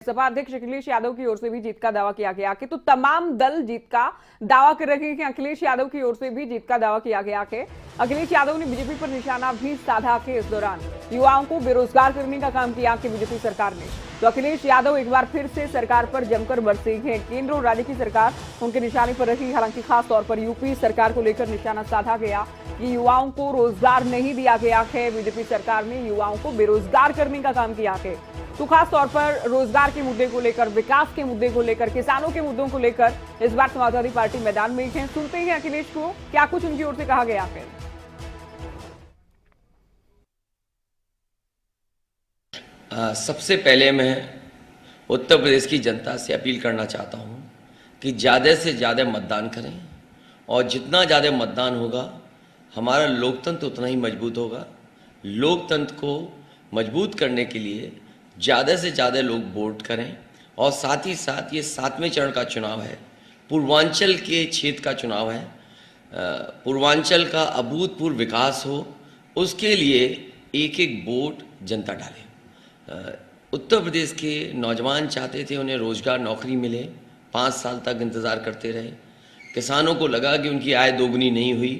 सपा अध्यक्ष अखिलेश यादव की ओर से भी जीत का दावा किया गया कि तो तमाम दल जीत का दावा कर रहे हैं कि अखिलेश यादव की ओर से भी जीत का दावा किया गया कि अखिलेश यादव ने बीजेपी पर निशाना भी साधा कि इस दौरान युवाओं को बेरोजगार करने का काम किया कि बीजेपी सरकार ने। तो अखिलेश यादव एक बार फिर से सरकार पर जमकर बरसे हैं। केंद्र और राज्य की सरकार उनके निशाने पर रही। हालांकि खास तौर पर यूपी सरकार को लेकर निशाना साधा गया कि युवाओं को रोजगार नहीं दिया गया है। बीजेपी सरकार ने युवाओं को बेरोजगार करने का काम किया है। तो खास तौर पर रोजगार के मुद्दे को लेकर, विकास के मुद्दे को लेकर, किसानों के मुद्दों को लेकर इस बार समाजवादी पार्टी मैदान में है। सुनते हैं अखिलेश को क्या कुछ उनकी ओर से कहा गया है। सबसे पहले मैं उत्तर प्रदेश की जनता से अपील करना चाहता हूं कि ज़्यादा से ज़्यादा मतदान करें और जितना ज़्यादा मतदान होगा हमारा लोकतंत्र उतना ही मजबूत होगा। लोकतंत्र को मजबूत करने के लिए ज़्यादा से ज़्यादा लोग वोट करें और साथ ही साथ ये 7वें चरण का चुनाव है, पूर्वांचल के क्षेत्र का चुनाव है। पूर्वांचल का अभूतपूर्व विकास हो उसके लिए एक एक वोट जनता डाले। उत्तर प्रदेश के नौजवान चाहते थे उन्हें रोज़गार, नौकरी मिले, 5 साल तक इंतज़ार करते रहे। किसानों को लगा कि उनकी आय दोगुनी नहीं हुई।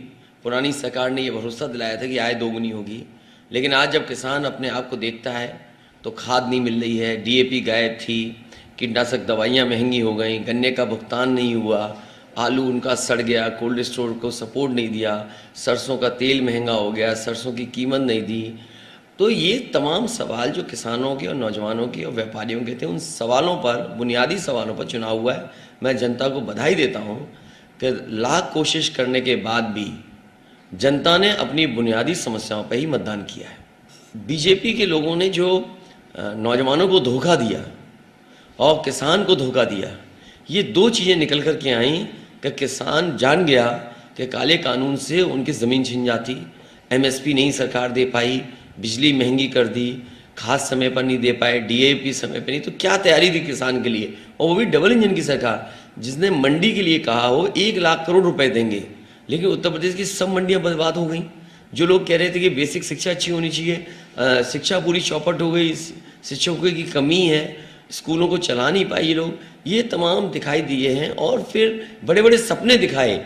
पुरानी सरकार ने ये भरोसा दिलाया था कि आय दोगुनी होगी, लेकिन आज जब किसान अपने आप को देखता है तो खाद नहीं मिल रही है, डीएपी गायब थी, कीटनाशक दवाइयाँ महंगी हो गई, गन्ने का भुगतान नहीं हुआ, आलू उनका सड़ गया, कोल्ड स्टोर को सपोर्ट नहीं दिया, सरसों का तेल महंगा हो गया, सरसों की कीमत नहीं दी। तो ये तमाम सवाल जो किसानों के और नौजवानों के और व्यापारियों के थे, उन सवालों पर, बुनियादी सवालों पर चुनाव हुआ है। मैं जनता को बधाई देता हूँ कि लाख कोशिश करने के बाद भी जनता ने अपनी बुनियादी समस्याओं पर ही मतदान किया है। बीजेपी के लोगों ने जो नौजवानों को धोखा दिया और किसान को धोखा दिया, ये 2 चीज़ें निकल कर के आई कि किसान जान गया कि काले कानून से उनकी ज़मीन छिन जाती, एमएसपी नहीं सरकार दे पाई, बिजली महंगी कर दी, खाद समय पर नहीं दे पाए, डीएपी समय पर नहीं। तो क्या तैयारी थी किसान के लिए, और वो भी डबल इंजन की सरकार जिसने मंडी के लिए कहा हो 1 लाख करोड़ रुपए देंगे, लेकिन उत्तर प्रदेश की सब मंडियां बर्बाद हो गई। जो लोग कह रहे थे कि बेसिक शिक्षा अच्छी होनी चाहिए, शिक्षा पूरी चौपट हो गई, शिक्षकों की कमी है, स्कूलों को चला नहीं पाए ये लोग। ये तमाम दिखाई दिए हैं और फिर बड़े बड़े सपने दिखाए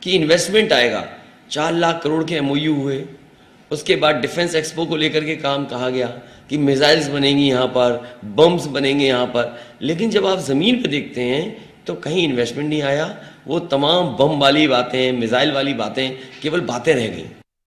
कि इन्वेस्टमेंट आएगा। 4 लाख करोड़ के एमओयू हुए। उसके बाद डिफेंस एक्सपो को लेकर के काम कहा गया कि मिसाइल्स बनेंगी यहाँ पर, बम्स बनेंगे यहाँ पर, लेकिन जब आप ज़मीन पर देखते हैं तो कहीं इन्वेस्टमेंट नहीं आया। वो तमाम बम वाली बातें, मिसाइल वाली बातें केवल बातें रह गई।